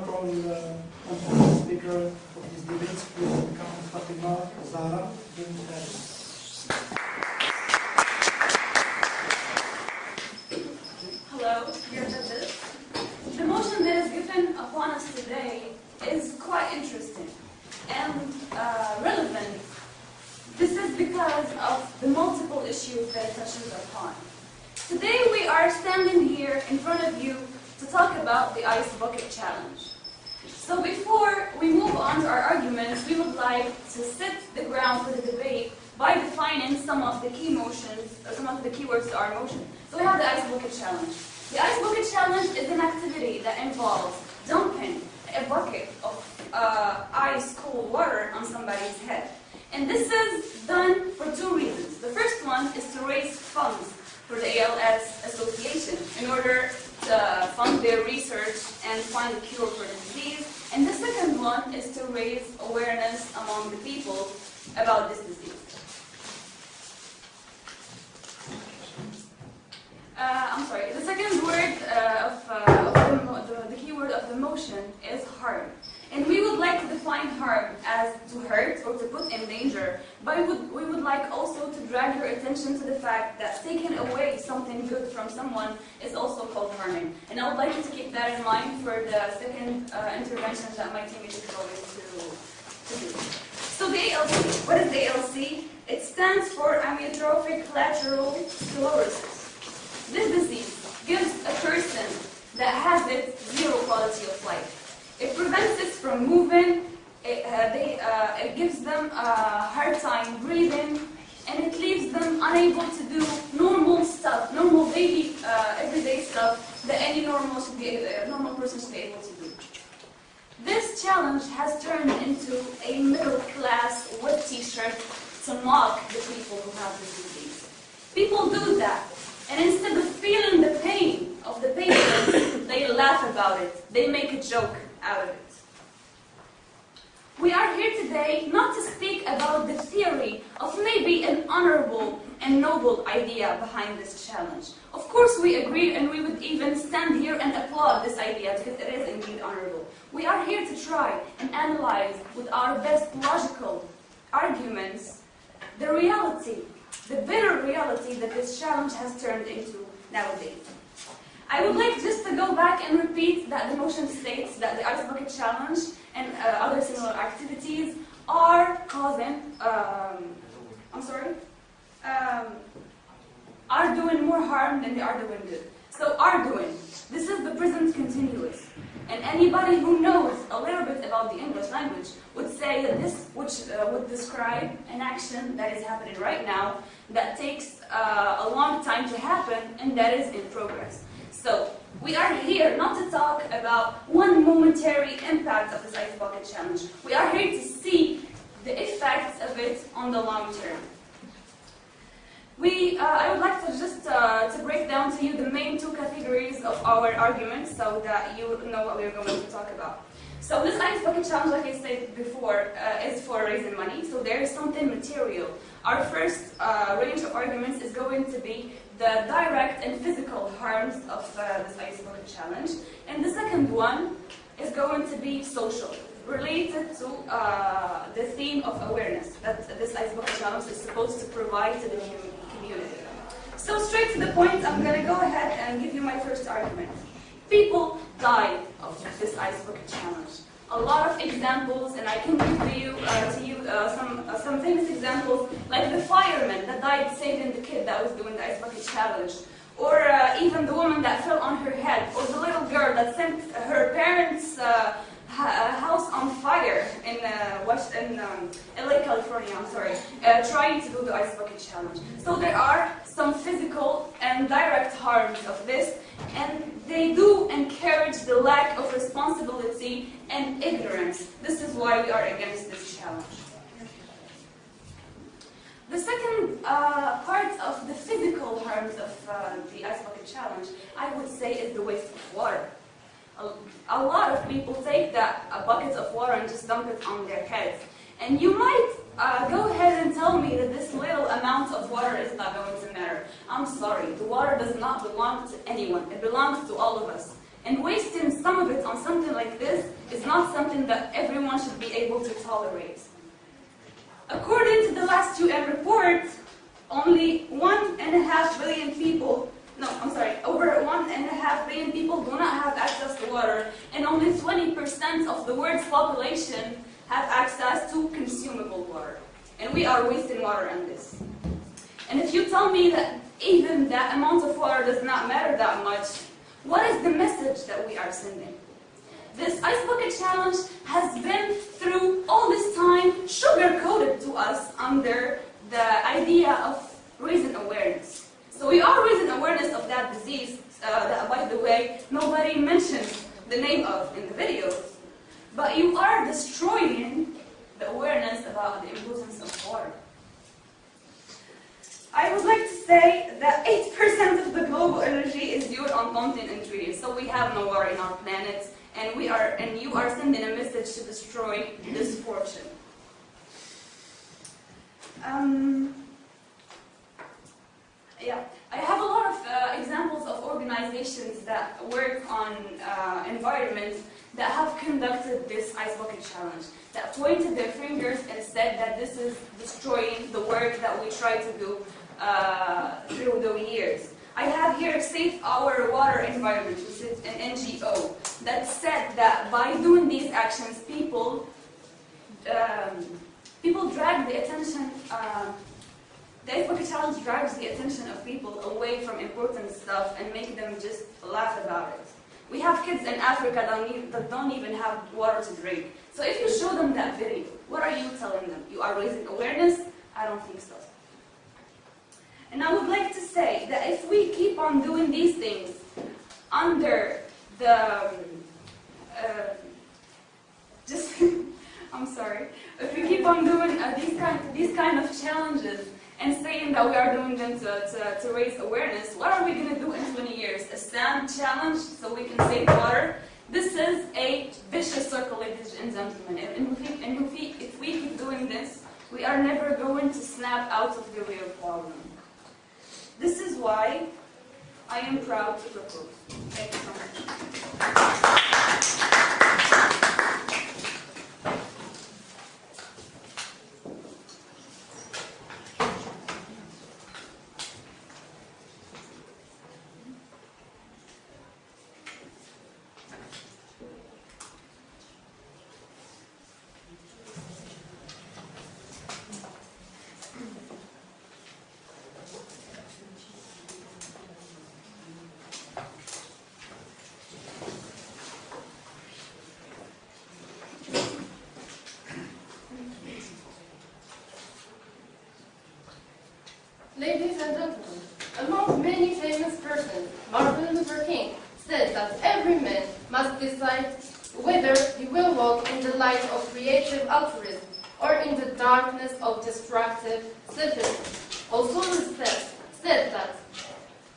call the speaker of this debate, please become Fatima Zahra bin Faris. Hello, dear judges. The motion that is given upon us today is quite interesting and relevant. This is because of the multiple issues that it touches upon. Today we are standing here in front of you to talk about the Ice Bucket Challenge. So before we move on to our arguments, we would like to set the ground for the debate by defining some of the key motions, some of the keywords to our motion. So we have the Ice Bucket Challenge. The Ice Bucket Challenge is an activity that involves dumping a bucket of ice cold water on somebody's head. And this is done for two reasons. The first one is to raise funds for the ALS Association in order to fund their research and find a cure for the disease. And the second one is to raise awareness among the people about this disease. The second word the keyword of the motion is harm. And we would like to define harm as to hurt or to put in danger, but we would like also to drag your attention to the fact that taking away something good from someone is also called harming. And I would like you to keep that in mind for the second intervention that my teammate is going to do. So the ALC, what is the ALC? It stands for amyotrophic lateral sclerosis. This disease gives a person that has it zero quality of life. It prevents it from moving, it gives them a hard time breathing, and it leaves them unable to do normal stuff, normal daily, everyday stuff that any normal person should be able to do. This challenge has turned into a middle-class wet t-shirt to mock the people who have this disease. People do that, and instead of feeling the pain of the patients, they laugh about it. They make a joke out of it. We are here today not to speak about the theory of maybe an honorable and noble idea behind this challenge. Of course we agree, and we would even stand here and applaud this idea because it is indeed honorable. We are here to try and analyze with our best logical arguments the reality, the bitter reality that this challenge has turned into nowadays. I would like just to go back and repeat that the motion states that the Ice Bucket Challenge and other similar activities are causing, are doing more harm than they are doing good. So are doing, this is the present continuous. And anybody who knows a little bit about the English language would say that this would describe an action that is happening right now that takes a long time to happen and that is in progress. So, we are here not to talk about one momentary impact of this Ice Bucket Challenge. We are here to see the effects of it on the long term. I would like to just to break down to you the main two categories of our arguments so that you know what we're going to talk about. So this Ice Bucket Challenge, like I said before, is for raising money. So there is something material. Our first range of arguments is going to be the direct and physical harms of this Ice Bucket Challenge. And the second one is going to be social, related to the theme of awareness that this Ice Bucket Challenge is supposed to provide to the community. So straight to the point, I'm going to go ahead and give you my first argument. People died of this Ice Bucket Challenge. A lot of examples, and I can give to you some famous examples, like the fireman that died saving the kid that was doing the Ice Bucket Challenge, or even the woman that fell on her head, or the little girl that sent her parents' house on fire in LA, California, trying to do the Ice Bucket Challenge. So there are some physical and direct harms of this, and they do encourage the lack of responsibility and ignorance. This is why we are against this challenge. The second part of the physical harms of the Ice Bucket Challenge, I would say, is the waste of water. A lot of people take a bucket of water and just dump it on their heads. And you might go ahead and tell me that this little amount of water is not going to matter. I'm sorry, the water does not belong to anyone. It belongs to all of us. And wasting some of it on something like this not something that everyone should be able to tolerate. According to the last UN report, only 1.5 billion people, over 1.5 billion people do not have access to water, and only 20% of the world's population have access to consumable water. And we are wasting water on this. And if you tell me that even that amount of water does not matter that much, what is the message that we are sending? This Ice Bucket Challenge has been, through all this time, sugar-coated to us under the idea of raising awareness. So we are raising awareness of that disease that, by the way, nobody mentions the name of in the videos. But you are destroying the awareness about the importance of water. I would like to say that 8% of the global energy is used on mountain and trees. So we have no water in our planet, and you are sending a message to destroy this fortune. I have a lot of examples of organizations that work on environment that have conducted this Ice Bucket Challenge, that pointed their fingers and said that this is destroying the work that we try to do through the years. I have here Save Our Water Environment, which is an NGO, that said that by doing these actions, people drag the attention, the Ice Bucket Challenge drags the attention of people away from important stuff and make them just laugh about it. We have kids in Africa that don't even have water to drink. So if you show them that video, what are you telling them? You are raising awareness? I don't think so. And I would like to say that if we keep on doing these things under the, if we keep on doing these kind of challenges and saying that we are doing them to raise awareness, what are we going to do in 20 years? A stand challenge so we can save water? This is a vicious circle, ladies and gentlemen. And if we keep doing this, we are never going to snap out of the real problem. This is why I am proud to propose. Thank you so much. Ladies and gentlemen, among many famous persons, Martin Luther King said that every man must decide whether he will walk in the light of creative altruism or in the darkness of destructive selfishness. Also said that,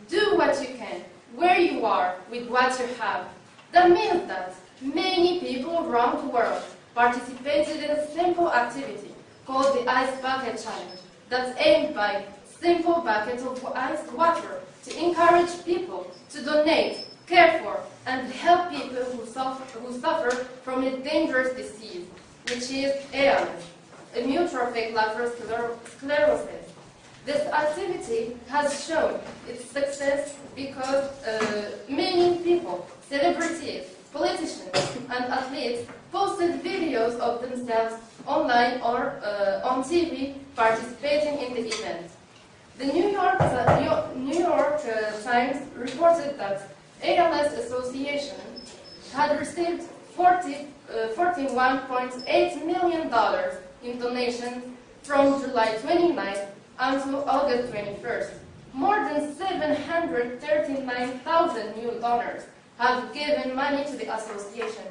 do what you can, where you are, with what you have. That means that many people around the world participated in a simple activity called the Ice Bucket Challenge that's aimed by simple buckets of iced water to encourage people to donate, care for, and help people who suffer from a dangerous disease, which is ALC, amyotrophic lateral sclerosis. This activity has shown its success because many people, celebrities, politicians, and athletes posted videos of themselves online or on TV participating in the event. The New York Times reported that ALS Association had received $41.8 million in donations from July 29th until August 21st. More than 739,000 new donors have given money to the association,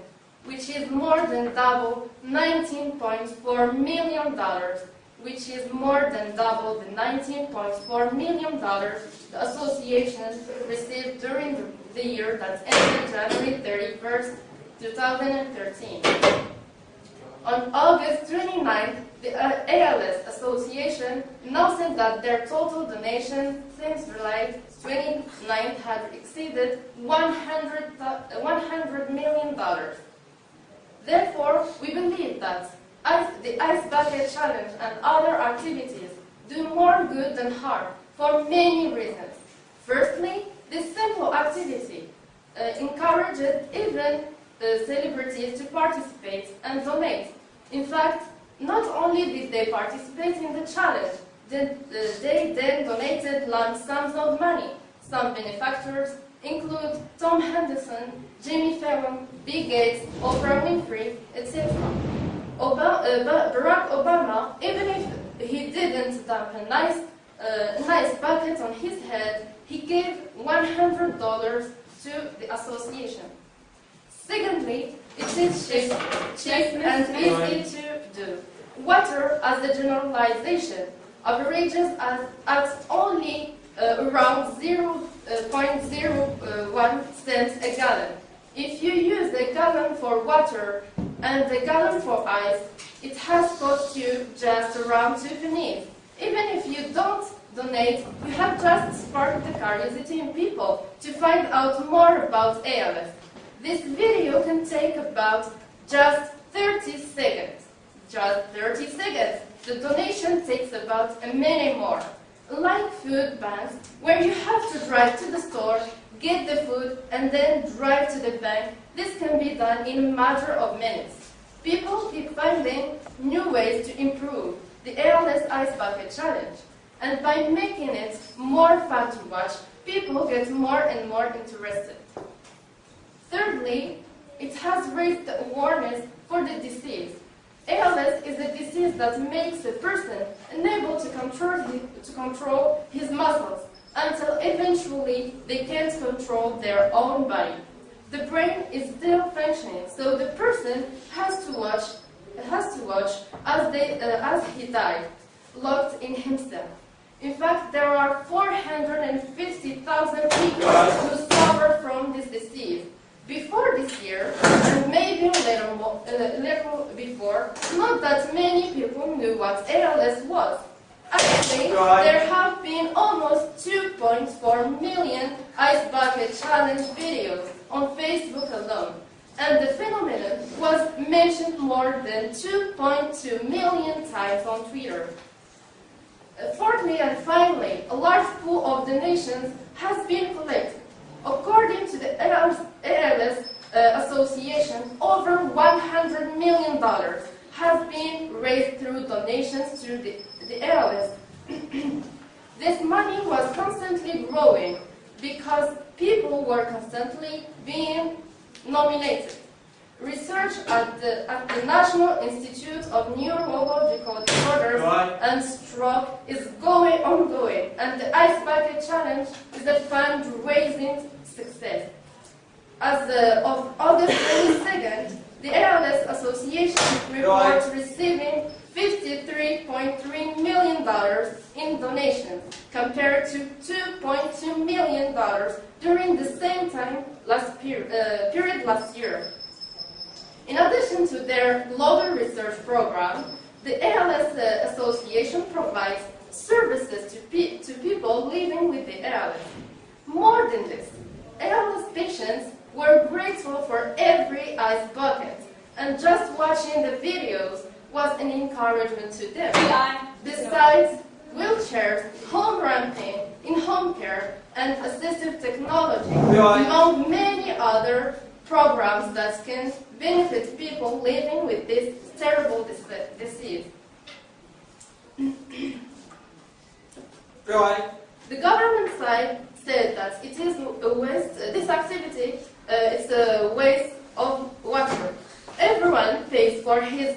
which is more than double $19.4 million, which is more than double the $19.4 million the association received during the year that ended January 31st, 2013. On August 29th, the ALS Association announced that their total donation since July 29th had exceeded $100 million. Therefore, we believe that the Ice Bucket Challenge and other activities do more good than harm for many reasons. Firstly, this simple activity encourages even celebrities to participate and donate. In fact, not only did they participate in the challenge, they then donated lump sums of money. Some benefactors include Tom Henderson, Jimmy Fallon, Bill Gates, Oprah Winfrey, etc. Barack Obama, even if he didn't dump a nice bucket on his head, he gave $100 to the association. Secondly, it is cheap and easy to do. Water, as a generalization, averages at only around 0.01 cents a gallon. If you use a gallon for water and a gallon for ice, it has cost you just around 2 pennies. Even if you don't donate, you have just sparked the curiosity in people to find out more about ALS. This video can take about just 30 seconds. Just 30 seconds. The donation takes about a minute more. Like food banks, where you have to drive to the store, get the food, and then drive to the bank, this can be done in a matter of minutes. People keep finding new ways to improve the ALS Ice Bucket Challenge. And by making it more fun to watch, people get more and more interested. Thirdly, it has raised the awareness for the disease. ALS is a disease that makes a person unable to control his muscles until eventually they can't control their own body. The brain is still functioning, so the person has to watch as he died, locked in himself. In fact, there are 450,000 people who suffer from this disease. Before this year, and maybe a little before, not that many people knew what ALS was. Actually, there have been almost 2.4 million Ice Bucket Challenge videos on Facebook alone, and the phenomenon was mentioned more than 2.2 million times on Twitter. Fourthly and finally, a large pool of donations has been collected. According to the ALS Association, over $100 million has been raised through donations to the ALS. This money was constantly growing because people were constantly being nominated. Research at the National Institute of Neurological Disorders and Stroke is ongoing, and the Ice Bucket Challenge is a fundraising success. As of August 22nd, the ALS Association reports receiving $53.3 million in donations, compared to $2.2 million during the same time period last year. In addition to their global research program, the ALS Association provides services to people living with the ALS. More than this, ALS patients were grateful for every ice bucket, and just watching the videos was an encouragement to them. Besides wheelchairs, home ramping, in-home care, and assistive technology, among many other programs that can benefit people living with this terrible disease. The government side said that it is a waste. This activity is a waste of water. Everyone pays for his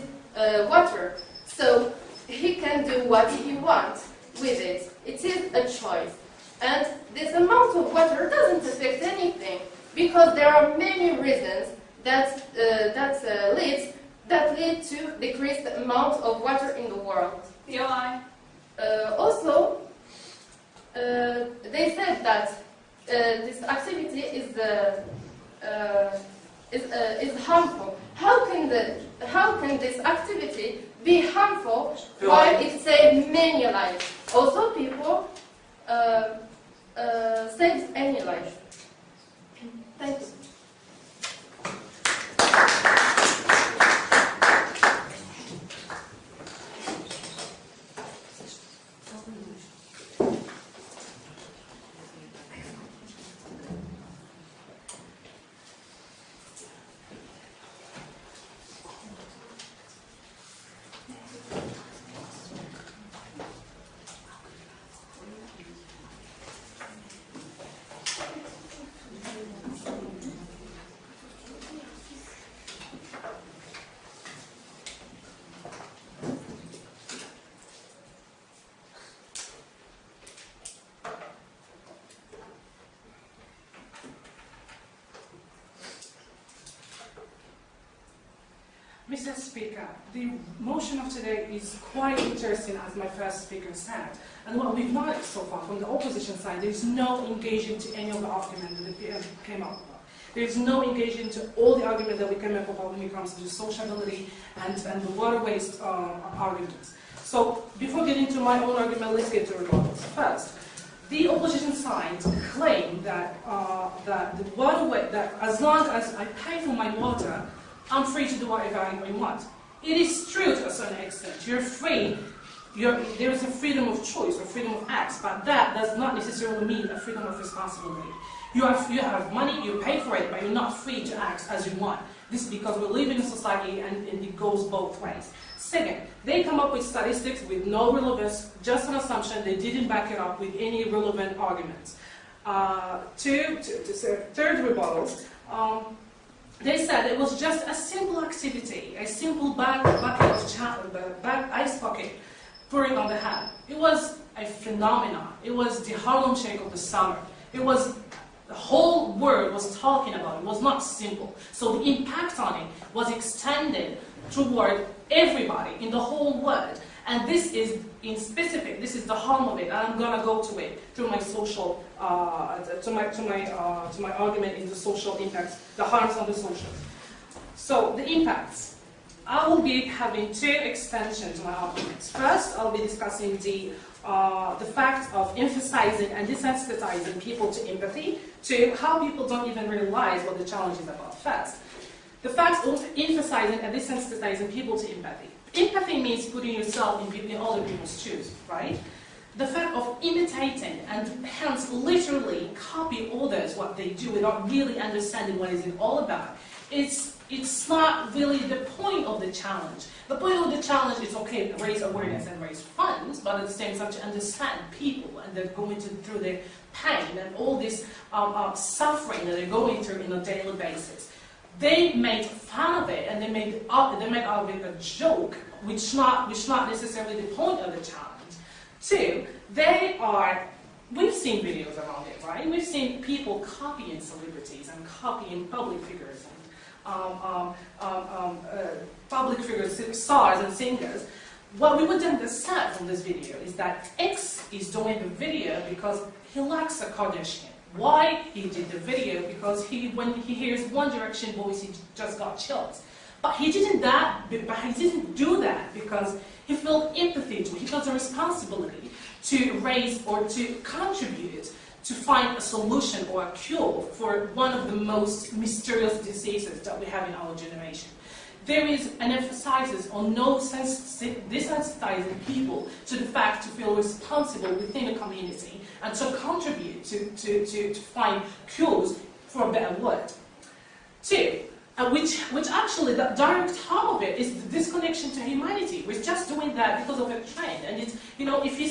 water, so he can do what he wants with it. It is a choice, and this amount of water doesn't affect anything, because there are many reasons that lead to decreased amount of water in the world. Also, they said that this activity is harmful. How can this activity be harmful while it saves many lives? Also, people saves any life. Thank you. Mr. Speaker, the motion of today is quite interesting, as my first speaker said. And what we've noticed so far from the opposition side, there is no engagement to any of the arguments that we came up with. There is no engagement to all the arguments that we came up with when it comes to sociability and the water waste arguments. So before getting to my own argument, let's get to rebuttals. First, the opposition side claim that the waterway, that as long as I pay for my water, I'm free to do whatever I want. It is true to a certain extent. You're free. There is a freedom of choice or freedom of acts, but that does not necessarily mean a freedom of responsibility. You have money, you pay for it, but you're not free to act as you want. This is because we live in a society and it goes both ways. Second, they come up with statistics with no relevance, just an assumption. They didn't back it up with any relevant arguments. Third rebuttals. They said it was just a simple activity, a simple ice bucket pouring on the head. It was a phenomenon. It was the Harlem Shake of the summer. It was the whole world was talking about it. It was not simple. So the impact on it was extended toward everybody in the whole world. And this is in specific. This is the harm of it, and I'm gonna go to it through my social, to my argument in the social impacts, the harms on the social. So the impacts. I will be having two extensions to my arguments. First, I'll be discussing the fact of emphasizing and desensitizing people to empathy, to how people don't even realize what the challenge is about. First, the fact of emphasizing and desensitizing people to empathy. Empathy means putting yourself in other people's shoes, right? The fact of imitating and hence literally copy others what they do without really understanding what is it all about. It's not really the point of the challenge. The point of the challenge is, okay, raise awareness and raise funds, but at the same time to understand people and they're going through their pain and all this suffering that they're going through on a daily basis. They made fun of it and they made out of it a joke, which not necessarily the point of the challenge. Two, we've seen videos around it, right? We've seen people copying celebrities and copying public figures and public figures, stars and singers. What we would understand from this video is that X is doing the video because he likes a Kardashian. Why he did the video? Because when he hears One Direction voice, he just got chills. But he didn't do that because he felt empathy to it. He felt a responsibility to raise or to contribute to find a solution or a cure for one of the most mysterious diseases that we have in our generation. There is an emphasis on desensitizing people to the fact to feel responsible within the community and to contribute to find cures for a better world. Two, which actually the direct harm of it is the disconnection to humanity. We're just doing that because of a trend, and it's, you know, if you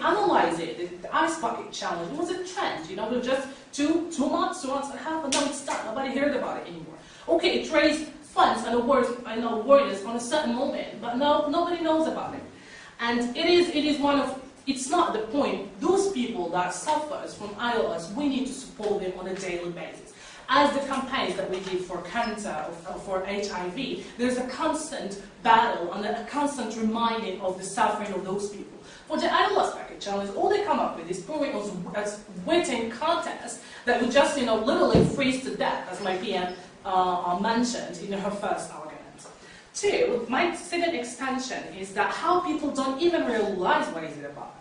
analyze it, the ice bucket challenge, it was a trend. You know, it was just two months and a half, and now it's done. Nobody heard about it anymore. Okay, it raised funds and awareness on a certain moment, but no, nobody knows about it. And it's not the point. Those people that suffers from ILS, we need to support them on a daily basis. As the campaigns that we did for cancer or for HIV, there's a constant battle and a constant reminding of the suffering of those people. For the ILS bucket challenge, all they come up with is pouring us wetting contest that would just, you know, literally freeze to death, as my PM mentioned in her first argument. Two, my second extension is that how people don't even realize what is it about.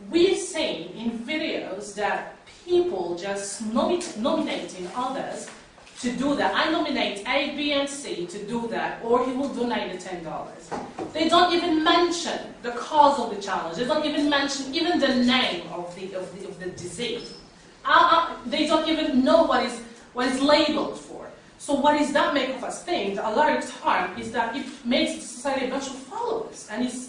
We've seen in videos that people just nominating others to do that. I nominate A, B, and C to do that, or he will donate the $10. They don't even mention the cause of the challenge. They don't even mention even the name of the disease. They don't even know what is labeled for. So what does that make of us think? The direct harm is that it makes the society a bunch of followers, and it's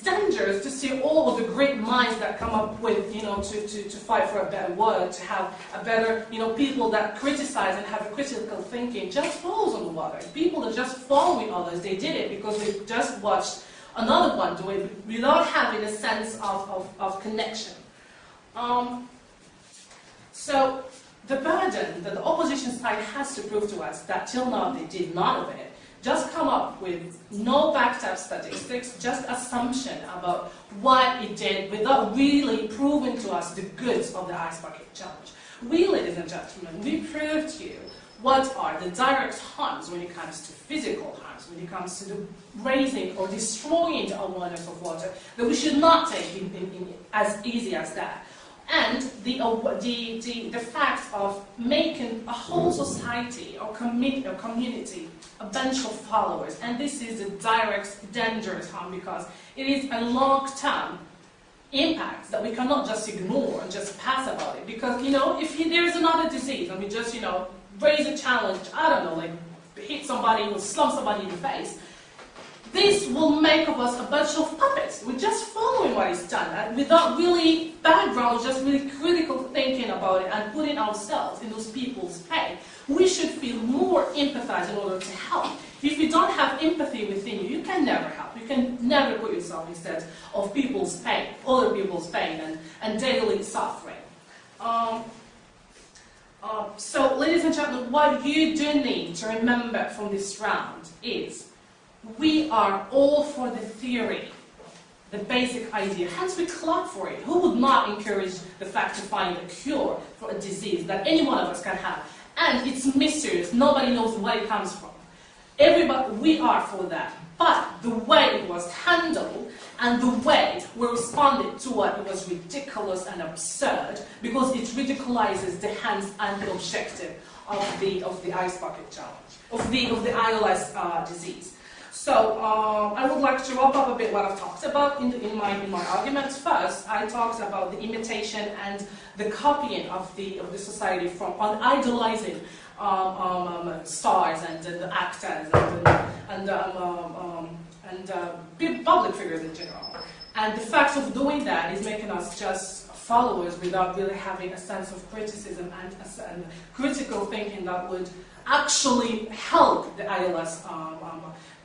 dangerous to see all of the great minds that come up with, you know, to fight for a better world, to have a better, you know, people that criticize and have a critical thinking just falls on the water. People that just fall with others, they did it because they just watched another one do it without having a sense of connection. So the burden that the opposition side has to prove to us that till now they did none of it, just come up with no backed up statistics, just assumption about what it did without really proving to us the goods of the Ice Bucket Challenge. We, ladies and gentlemen, we proved to you what are the direct harms when it comes to physical harms, when it comes to the raising or destroying the awareness of water, that we should not take as easy as that. And the fact of making a whole society or community a bunch of followers, and this is a direct, dangerous harm because it is a long-term impact that we cannot just ignore and just pass about it. Because, you know, if there is another disease and we just, you know, raise a challenge, I don't know, like hit somebody or slump somebody in the face, this will make of us a bunch of puppets. We're just following what is done and without really background, just really critical thinking about it and putting ourselves in those people's pain. We should feel more empathize in order to help. If you don't have empathy within you, you can never help. You can never put yourself instead of people's pain, other people's pain and daily suffering. So, ladies and gentlemen, what you do need to remember from this round is we are all for the theory, the basic idea. Hence, we clap for it. Who would not encourage the fact to find a cure for a disease that any one of us can have? And it's mysterious. Nobody knows where it comes from. Everybody, we are for that. But the way it was handled and the way we responded to it was ridiculous and absurd because it ridiculizes the hands and the objective of the Ice Bucket Challenge, of the ALS disease. So I would like to wrap up a bit what I've talked about in my arguments. First, I talked about the imitation and the copying of the society on idolizing stars and the actors and public figures in general. And the fact of doing that is making us just followers without really having a sense of criticism and critical thinking that would actually help the ALS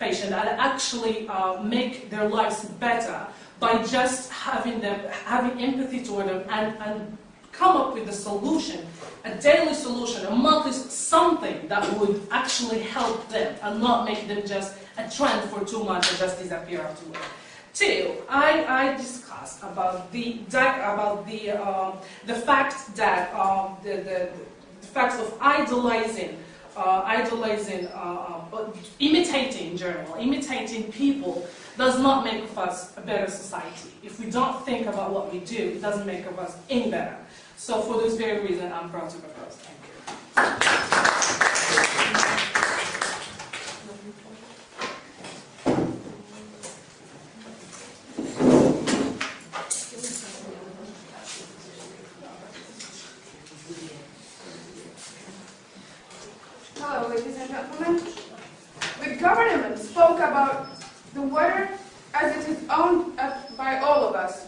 patient and actually make their lives better by just having empathy toward them and come up with a solution, a daily solution, a monthly something that would actually help them and not make them just a trend for 2 months and just disappear afterwards. Two, I discussed about the fact that the fact of imitating in general, imitating people does not make of us a better society. If we don't think about what we do, it doesn't make of us any better. So for this very reason, I'm proud to propose. Thank you. Hello, ladies and gentlemen. The government spoke about the water as it is owned by all of us.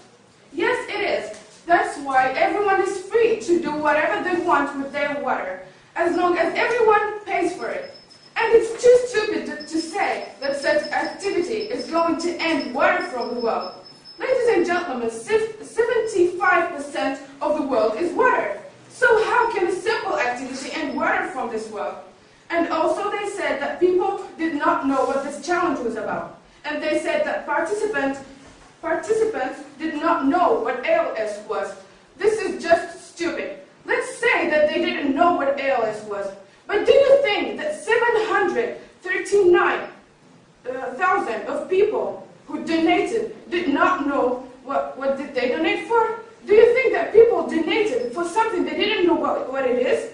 Yes, it is. That's why everyone is free to do whatever they want with their water, as long as everyone pays for it. And it's too stupid to say that such activity is going to end water from the world. Ladies and gentlemen, 75% of the world is water. So how can a simple activity end water from this world? And also they said that people did not know what this challenge was about. And they said that participants did not know what ALS was. This is just stupid. Let's say that they didn't know what ALS was. But do you think that 739,000 of people who donated did not know what did they donate for? Do you think that people donated for something they didn't know what it is?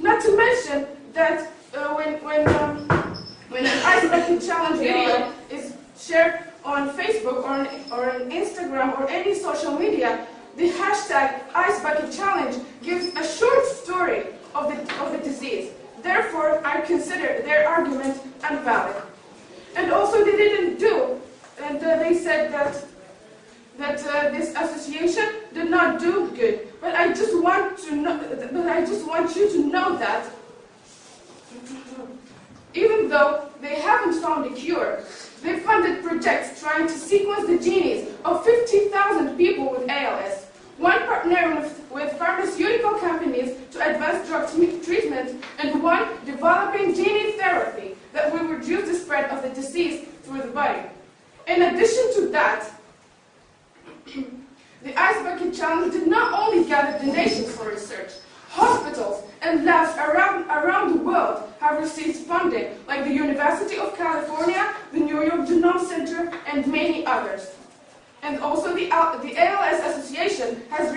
Not to mention that when an Ice Bucket Challenge video is shared on Facebook or on Instagram or any social media, the hashtag Ice Bucket Challenge gives a short story of the disease. Therefore, I consider their argument invalid. And also, they didn't do, and they said that this association did not do good. But I just want you to know that even though they haven't found a cure, they funded projects trying to sequence the genes of 50,000 people with ALS. one partnering with pharmaceutical companies to advance drug treatment, and one developing gene therapy that will reduce the spread of the disease through the body. In addition to that, the Ice Bucket Challenge did not only gather donations for research. Hospitals and labs around the world have received funding, like the University of California, the New York Genome Center, and many others. And also the ALS Association has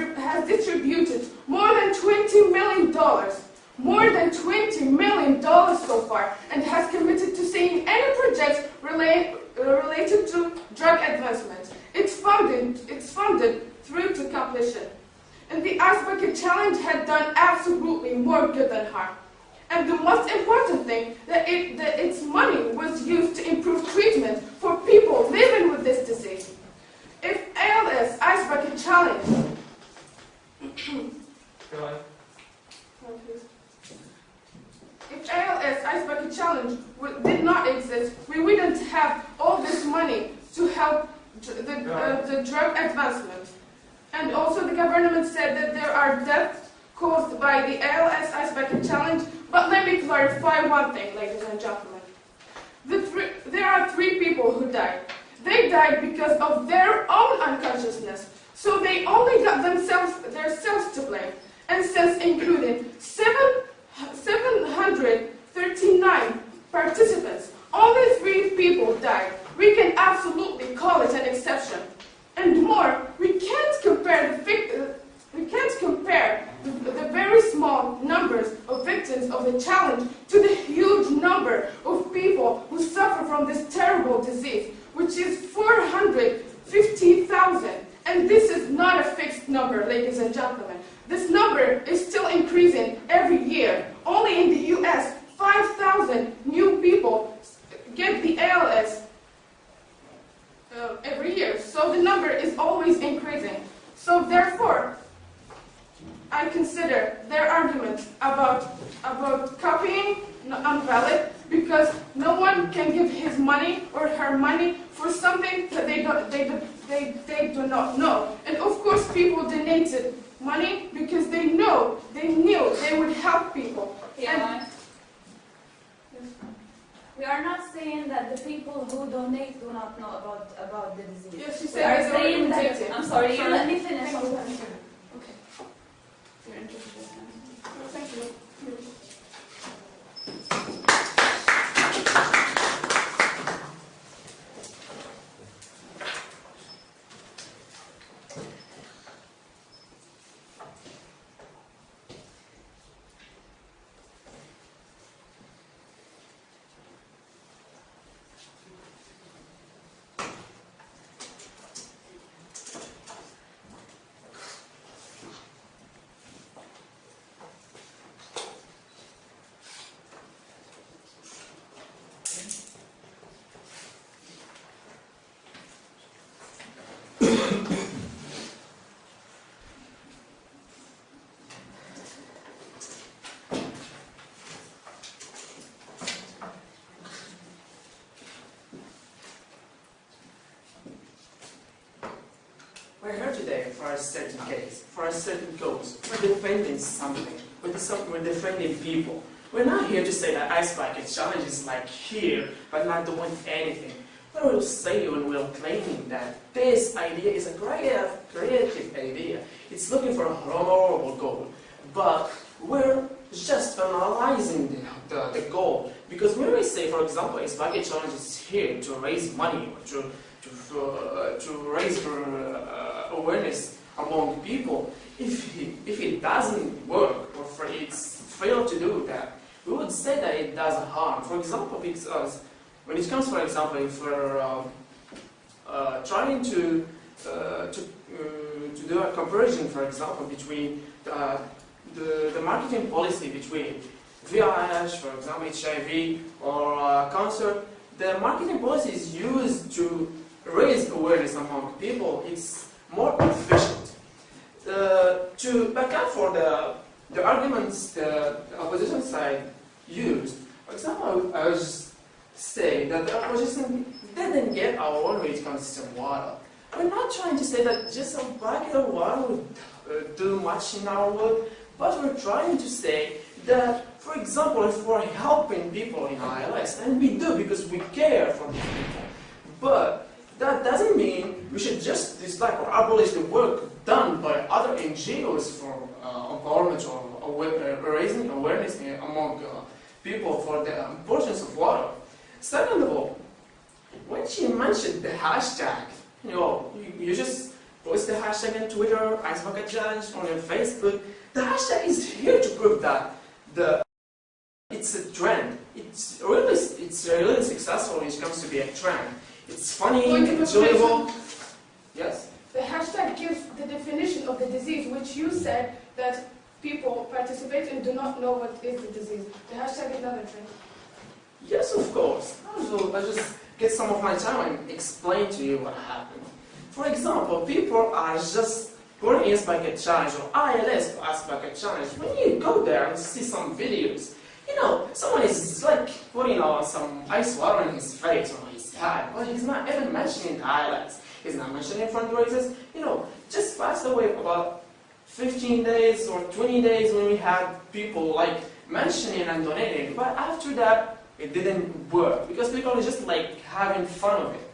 distributed more than $20 million so far, and has committed to seeing any projects related to drug advancement. It's funded through to completion. And the Ice Bucket Challenge had done absolutely more good than harm. And the most important thing, that its money was used to improve treatment for people living with this disease. If ALS Ice Bucket Challenge If ALS Ice Bucket Challenge did not exist, we wouldn't have all this money to help the drug advancement. And also the government said that there are deaths caused by the ALS Ice Bucket Challenge, but let me clarify one thing, ladies and gentlemen. There are 3 people who died. They died because of their own unconsciousness, so they only got themselves to blame. And since including 739 participants, only 3 people died, we can absolutely call it an exception. And more, we can't compare the very small numbers of victims of the challenge to the huge number of people who suffer from this terrible disease, which is 450,000. And this is not a fixed number, ladies and gentlemen. This number is still increasing every year. Only in the US, 5,000 new people get the ALS every year. So the number is always increasing. So therefore, I consider their argument about copying invalid, because no one can give his money or her money for something that they do not know. And of course, people donated money because they knew they would help people. Yeah. We are not saying that the people who donate do not know about the disease. Yes, you We said are they saying already that. did. I'm sorry. You let me finish. Thank you. Okay. You're interested. Thank you. We're here today for a certain case, for a certain cause. We're defending something. We're defending people. We're not here to say that Ice Bucket Challenge is like here, but not doing anything. We will say and we're claiming that this idea is a creative idea. It's looking for a horrible goal. But we're just analyzing the goal. Because when we say, for example, Ice Bucket Challenge is here to raise money or to raise awareness among people, if it doesn't work or for it's failed to do that, we would say that it does harm. For example, because when it comes, for example, if we're trying to do a comparison, for example, between the marketing policy between VIH, for example, HIV or cancer, the marketing policy is used to raise awareness among people. It's more efficient. To back up for the arguments the opposition side used, for example, I was saying that the opposition didn't get our own waste system water. We're not trying to say that just a bucket of water would do much in our world, but we're trying to say that, for example, if we're helping people in ILS, and we do because we care for these people, but that doesn't mean we should just dislike or abolish the work done by other NGOs for empowerment or raising awareness among people for the importance of water. Second of all, when she mentioned the hashtag, you just post the hashtag on Twitter, Ice Bucket Challenge, on your Facebook. The hashtag is here to prove that it's a trend. It's really successful when it comes to be a trend. It's funny, enjoyable. Yes? The hashtag gives the definition of the disease, which you said that people participate and do not know what is the disease. The hashtag is not a trend. Yes, of course. I'll just get some of my time and explain to you what happened. For example, people are just putting Ice Bucket Challenge or ILS Ice Bucket Challenge. When you go there and see some videos, someone is like putting some ice water in his face or his head, but he's not even mentioning ILS. He's not mentioning fundraisers. Just passed away about 15 days or 20 days when we had people like mentioning and donating, but after that, it didn't work because people are just like having fun of it.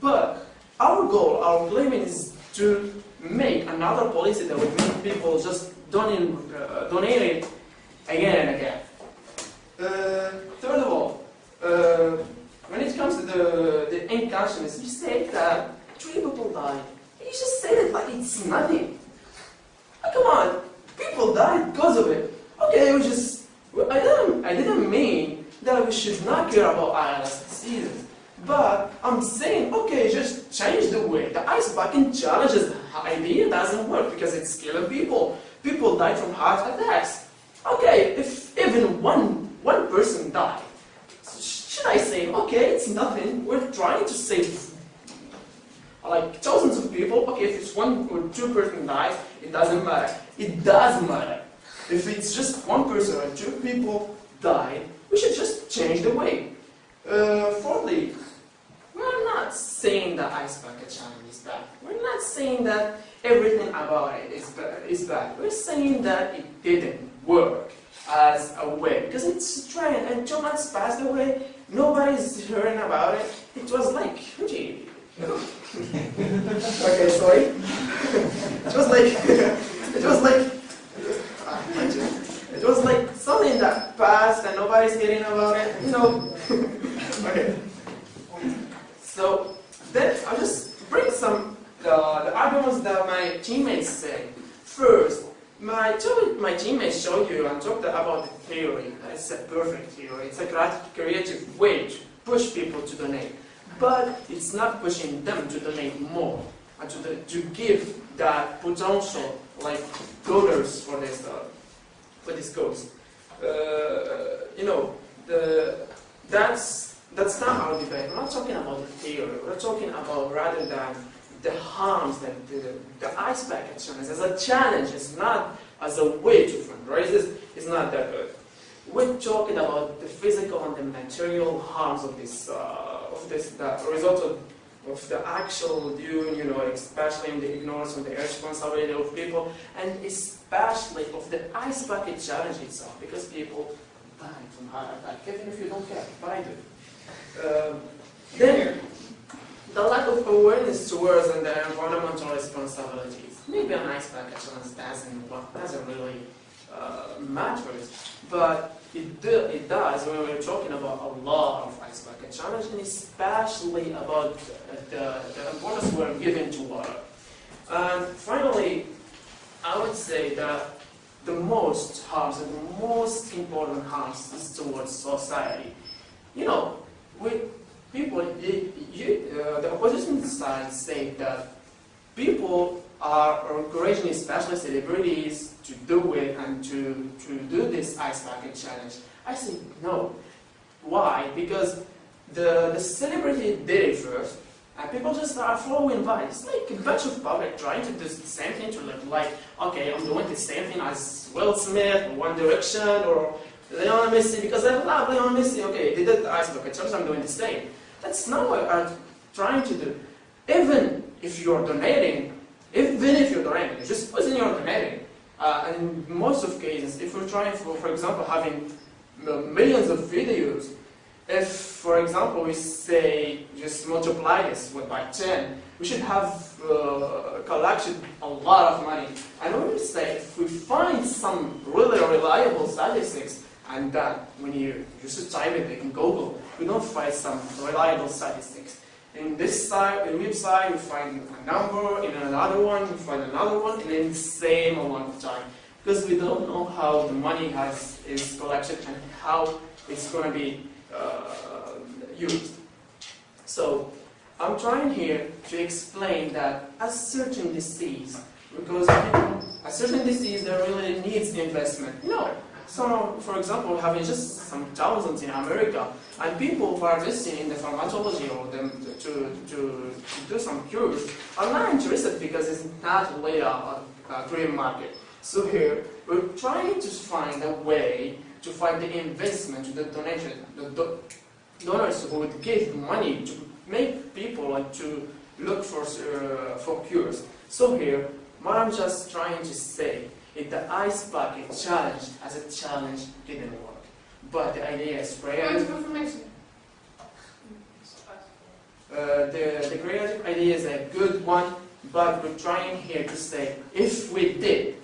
But our goal, our claim is to make another policy that would make people just donate it again and again. Third of all, when it comes to the unconsciousness, you say that 3 people died. You just say it like it's nothing. Come on, people died because of it. Okay, I didn't mean that we should not care about ILS diseases. But I'm saying, okay, just change the way. The Ice Bucket Challenge idea doesn't work because it's killing people. People die from heart attacks. Okay, if even one person died, should I say, okay, it's nothing. We're trying to save like thousands of people. Okay, if it's 1 or 2 person dies, it doesn't matter. It does matter. If it's just 1 person or 2 people die, we should just change the way. Fourthly, we're not saying that Ice Bucket Challenge is bad. We're not saying that everything about it is bad. We're saying that it didn't work as a way because it's a trend and 2 months passed away. Nobody's hearing about it. It was like, okay, sorry. It was like something that passed and nobody's hearing about it. Okay. So then I'll just bring some the arguments that my teammates say. First, my teammates showed you and talked about the theory. It's a perfect theory. It's a creative way to push people to donate. But it's not pushing them to donate more and to give that potential like donors for this cause. That's not our debate. We're not talking about the theory. We're talking about rather than the harms that the Ice Bucket Challenge as a challenge is not as a way to fundraise. It's not that good. We're talking about the physical and the material harms of the result of the actual dune, especially in the ignorance and the irresponsibility of people, and especially of the Ice Bucket Challenge itself, because people die from heart attack, even if you don't care, but I do. Then, the lack of awareness towards and the environmental responsibilities. Maybe an Ice Bucket Challenge doesn't really matter, but it does when we're talking about a lot of Ice Bucket Challenge, and especially about the importance we're giving to water. And finally, I would say that the most harms and the most important harms is towards society. The opposition side say that people are encouraging, especially celebrities, to do it and to do this Ice Bucket Challenge. I say no. Why? Because the celebrity did it first, and people just are following by. It's like a bunch of public trying to do the same thing to look like, okay, I'm doing the same thing as Will Smith or One Direction or Lionel Messi because I love Lionel Messi. Okay, they did the Ice Bucket Challenge, I'm doing the same. That's not what I'm trying to do. Even if you're donating, even if you're donating, just put in you're donating. And in most of cases, if we're trying for example, having millions of videos, if, for example, we say just multiply this by 10, we should have collected a lot of money. And we would say if we find some really reliable statistics, and that when you just type it in Google, we don't find some reliable statistics. In this side, the website, we find a number, in another one, we find another one, and in the same amount of time. Because we don't know how the money is collected and how it's going to be used. So I'm trying here to explain that a certain disease, because a certain disease that really needs investment. No. So, for example, having just some thousands in America, and people who are investing in the pharmacology or them to do some cures are not interested because it's not really a green market. So here, we're trying to find a way to find the investment, the donation, the donors who would give money to make people like to look for cures. So here, what I'm just trying to say is the ice bucket challenge as a challenge didn't work. But the idea is prayer. The creative idea is a good one, but we're trying here to say if we did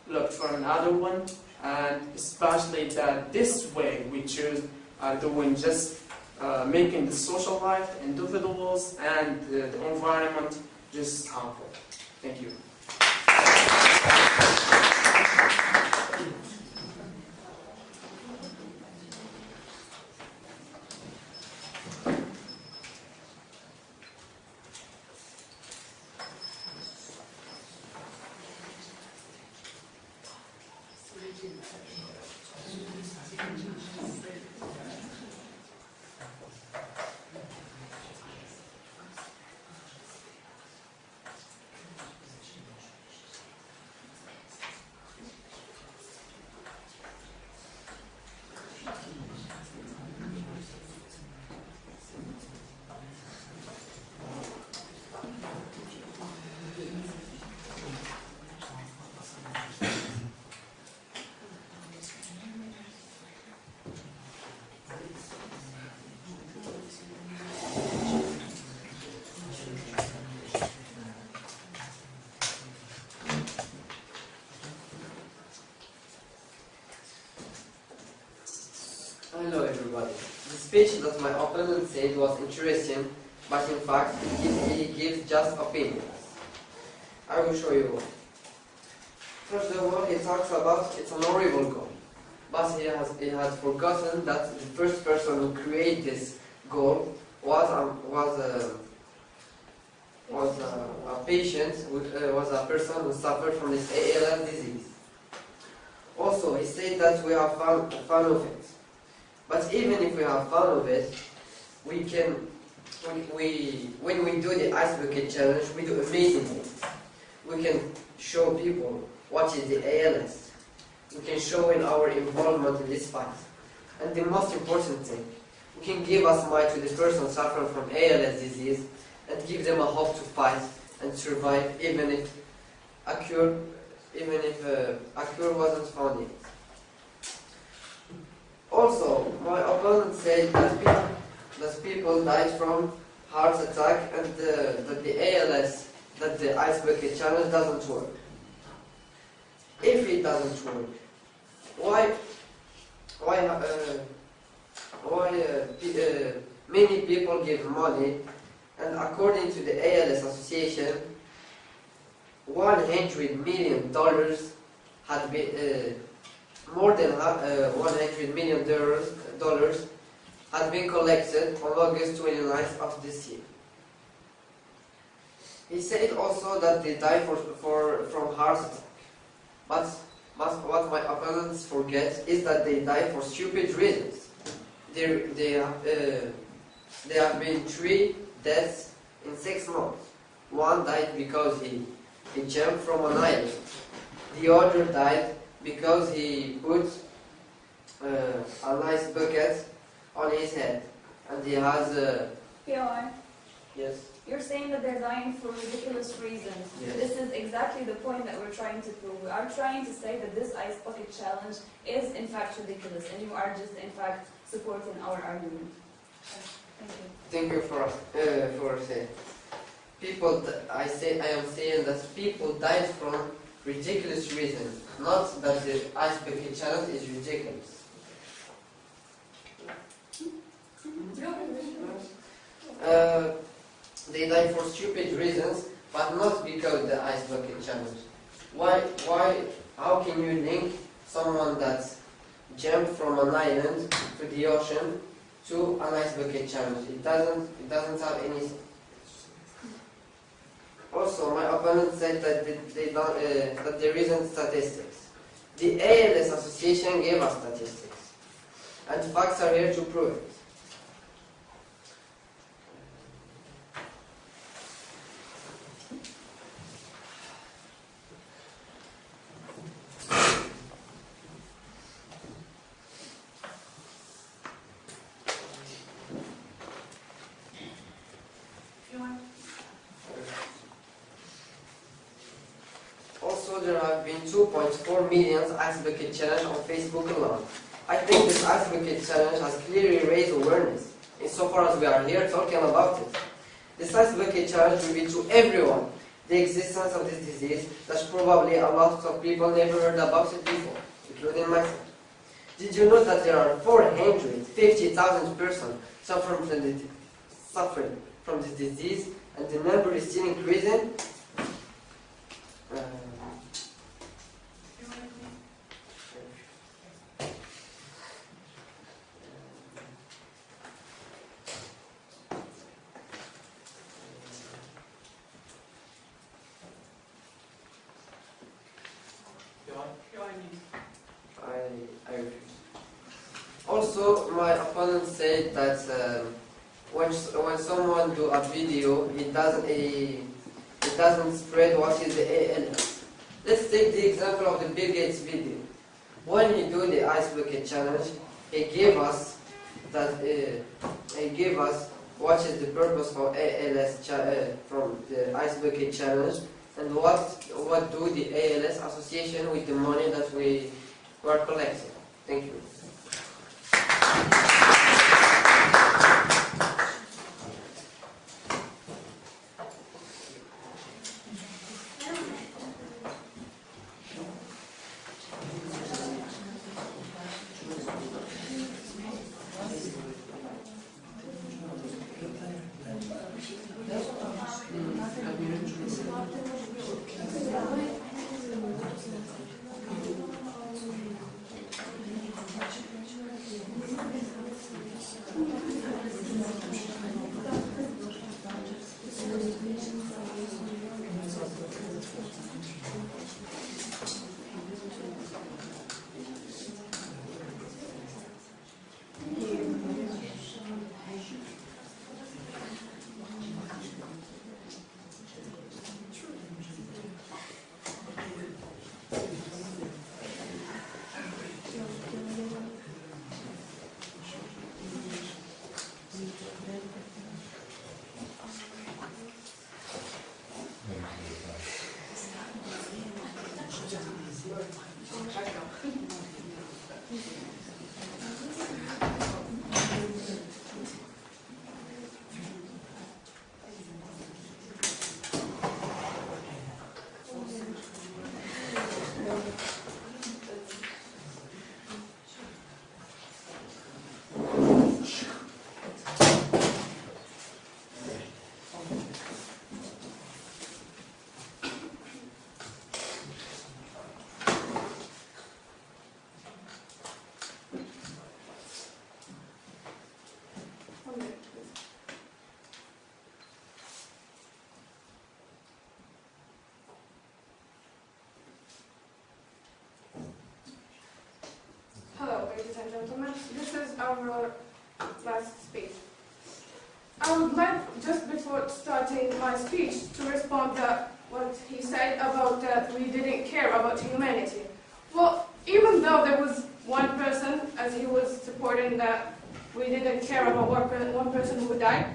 look for another one, and especially that this way we choose doing just making the social life, individuals, and the environment just harmful. Thank you. Hello everybody. The speech that my opponent said was interesting, but in fact he gives just opinions. I will show you one. First of all, he talks about it's an horrible goal, but he has forgotten that the first person who created this goal was a patient, was a person who suffered from this ALC disease. Also, he said that we have fun of it. But even if we have fun of it, when we do the ice bucket challenge, we do amazing things. We can show people what is the ALS. We can show in our involvement in this fight. And the most important thing, we can give a smile to the person suffering from ALS disease and give them a hope to fight and survive, even if a cure wasn't found yet. Also, my opponent said that people died from heart attack and that the ALS, that the ice bucket challenge doesn't work. If it doesn't work, why many people give money, and according to the ALS Association, $100 million had been more than $100 million had been collected on August 29th of this year. He said also that they die from heart attack. But what my opponents forget is that they die for stupid reasons. There have been 3 deaths in 6 months. One died because he jumped from an island. The other died because he put a nice bucket on his head, and he has a... POI. Yes. You're saying that they're dying for ridiculous reasons. Yes. This is exactly the point that we're trying to prove. We are trying to say that this ice bucket challenge is in fact ridiculous, and you are just in fact supporting our argument. Thank you. Thank you for saying. I am saying that people died from ridiculous reasons, not that the ice bucket challenge is ridiculous. They died for stupid reasons, but not because the ice bucket challenge. How can you link someone that jumped from an island to the ocean to an ice bucket challenge? It doesn't have any. Also, my opponent said that that there isn't statistics. The ALS Association gave us statistics, and facts are here to prove it. Also, there have been 2.4 million ice bucket challenge on Facebook alone. I think this ice bucket challenge has clearly raised awareness, insofar as we are here talking about it. This ice bucket challenge will be to everyone the existence of this disease that probably a lot of people never heard about it before, including myself. Did you know that there are 450,000 persons suffering from this disease, and the number is still increasing? I refuse. Also, my opponent said that when someone do a video, it doesn't spread what is the ALS. Let's take the example of the Bill Gates video. When he do the ice bucket challenge, he gave us what is the purpose for ALS from the ice bucket challenge, and what do the ALS Association with the money that we were collecting. Thank you. Hello, ladies and gentlemen. This is our last speech. I would like, just before starting my speech, to respond to what he said about that we didn't care about humanity. Well, even though there was one person, as he was supporting that we didn't care about one person who died,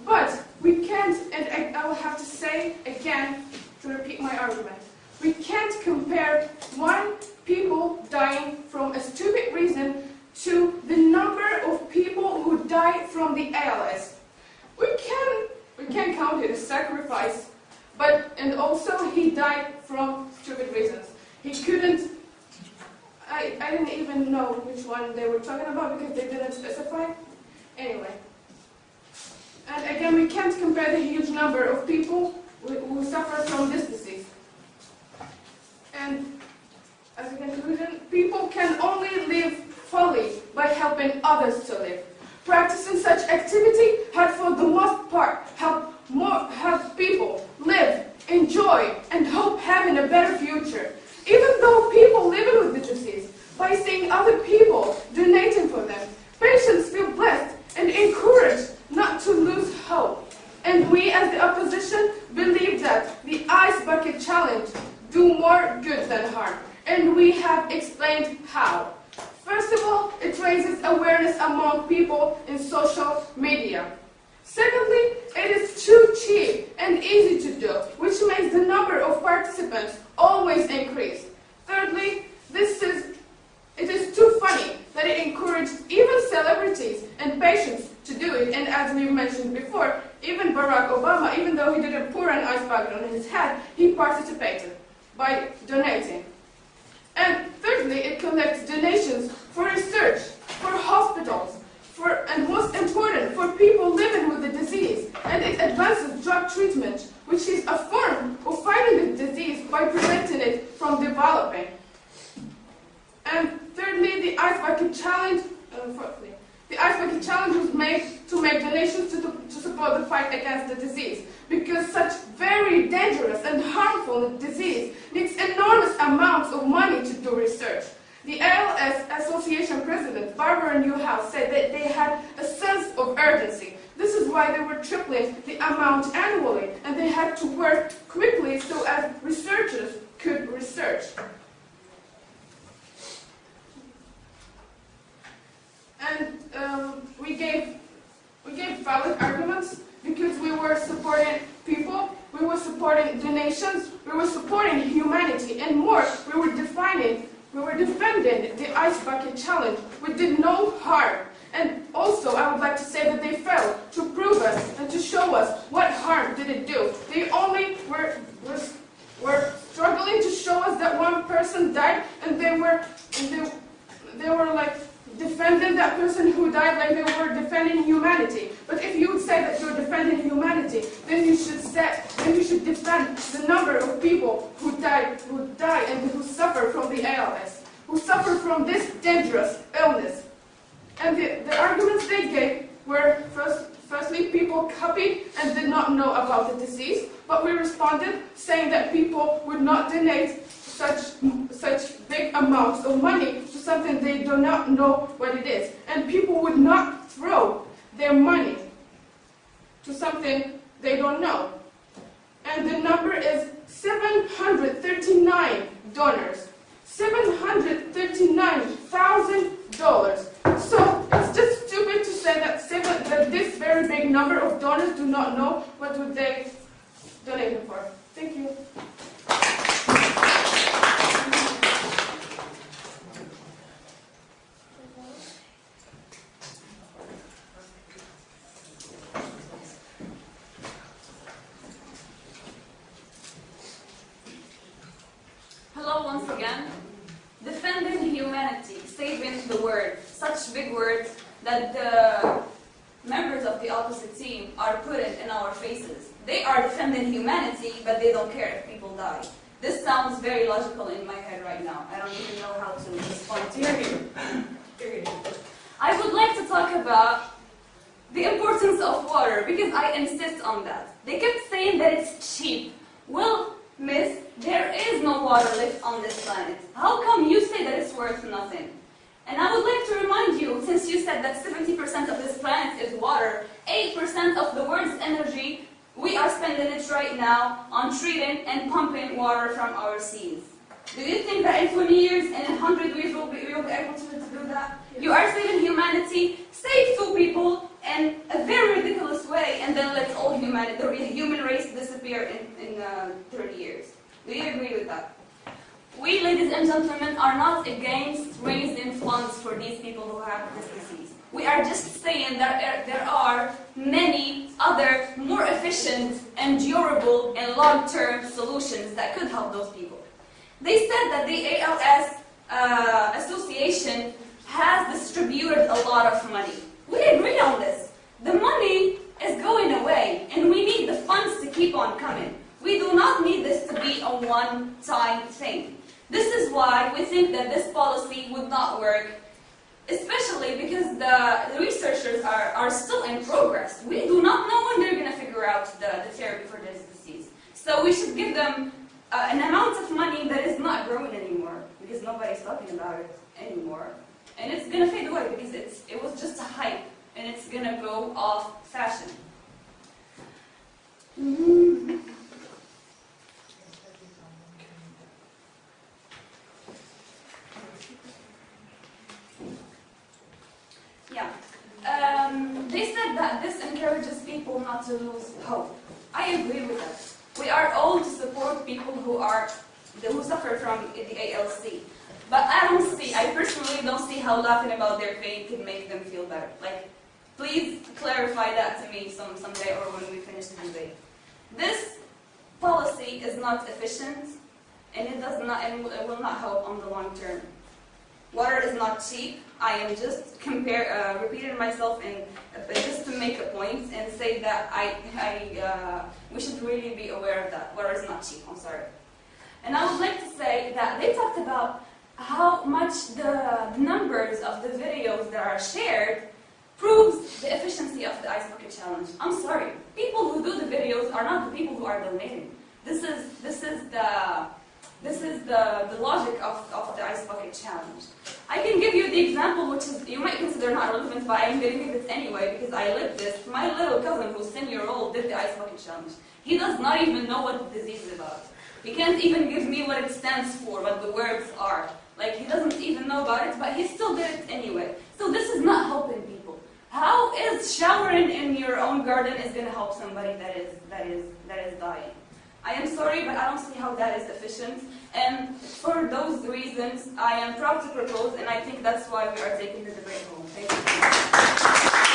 But we can't, and I will have to say again to repeat my argument, we can't compare one people dying from a stupid reason to the number of people who die from the ALS. We can count it as sacrifice, and also he died from stupid reasons. He couldn't, I didn't even know which one they were talking about because they didn't specify. Anyway. And again, we can't compare the huge number of people who suffer from this disease. And as a conclusion, people can only live fully by helping others to live. Practicing such activity had for the most part helped people live, enjoy, and hope having a better future. Even though people living with the disease, by seeing other people donating for them, patients feel blessed and encouraged not to lose hope. And we as the opposition believe that the Ice Bucket Challenge do more good than harm. And we have explained how. First of all, it raises awareness among people in social media. Secondly, it is too cheap and easy to do, which makes the number of participants always increase. Thirdly, it is too funny that it encouraged even celebrities and patients to do it, and as we mentioned before, even Barack Obama, even though he didn't pour an ice bucket on his head, he participated by donating. And thirdly, it collects donations for research, for hospitals, and most important, for people living with the disease, and it advances drug treatment, which is a form of fighting the disease by preventing it from developing. And thirdly, the Ice Bucket Challenge, fourthly, the Ice Bucket Challenge was made to make donations to support the fight against the disease, because such very dangerous and harmful disease needs enormous amounts of money to do research. The ALS Association President, Barbara Newhouse, said that they had a sense of urgency. This is why they were tripling the amount annually, and they had to work quickly so as researchers could research. And we gave valid arguments because we were supporting people, we were supporting donations, we were supporting humanity, and more, we were defending the Ice Bucket Challenge. We did no harm. And also, I would like to say that they failed to prove us and to show us what harm did it do. They only were struggling to show us that one person died, and they were like defending that person who died like they were defending humanity. But if you would say that you're defending humanity, then you should defend the number of people who die and who suffer from the ALS, who suffer from this dangerous illness. And the arguments they gave were, firstly, people copied and did not know about the disease, but we responded saying that people would not donate such big amounts of money to something they do not know what it is. And people would not throw their money to something they don't know. And the number is 739 donors. $739,000. So it's just stupid to say that this very big number of donors do not know what would they donate it for. Thank you. Hello once again. Defending humanity, saving the world. Such big words that the members of the opposite team are putting in our faces. They are defending humanity, but they don't care if people die. This sounds very logical in my head right now. I don't even know how to respond to it. I would like to talk about the importance of water, because I insist on that. They kept saying that it's cheap. Well, miss, there is no water left on this planet. How come you say that it's worth nothing? And I would like to remind you, since you said that 70% of this planet is water, 8% of the world's energy, we are spending it right now on treating and pumping water from our seas. Do you think that in 20 years and in 100 years we'll be able to do that? You are saving humanity, save two people in a very ridiculous way, and then Do you agree with that? We, ladies and gentlemen, are not against raising funds for these people who have this disease. We are just saying that there are many other more efficient and durable and long-term solutions that could help those people. They said that the ALS association has distributed a lot of money. We agree on this. The money is going away, and we need the funds to keep on coming. We do not need this to be a one-time thing. This is why we think that this policy would not work, especially because the researchers are still in progress. We do not know when they're going to figure out the therapy for this disease. So we should give them an amount of money that is not growing anymore, because nobody's talking about it anymore. And it's going to fade away because it was just a hype, and it's going to go off fashion. Yeah. They said that this encourages people not to lose hope. I agree with that. We are all to support people who suffer from the ALC. But I personally don't see how laughing about their pain can make them feel better. Like, please clarify that to me someday or when we finish the debate. This policy is not efficient, and it will not help on the long term. Water is not cheap. I am just repeating myself and just to make a point and say that we should really be aware of that. Water is not cheap. I'm sorry. And I would like to say that they talked about how much the numbers of the videos that are shared proves the efficiency of the Ice Bucket Challenge. I'm sorry. People who do the videos are not the people who are donating. This is the logic of the Ice Bucket Challenge. I can give you the example, which is you might consider not relevant, but I'm going to give it anyway because I lived this. My little cousin, who's 10-year-old, did the Ice Bucket Challenge. He does not even know what the disease is about. He can't even give me what it stands for, what the words are. Like, he doesn't even know about it, but he still did it anyway. So this is not helping people. How is showering in your own garden is going to help somebody that is dying? I am sorry, but I don't see how that is efficient. And for those reasons, I am proud to propose, and I think that's why we are taking the debate home. Thank you.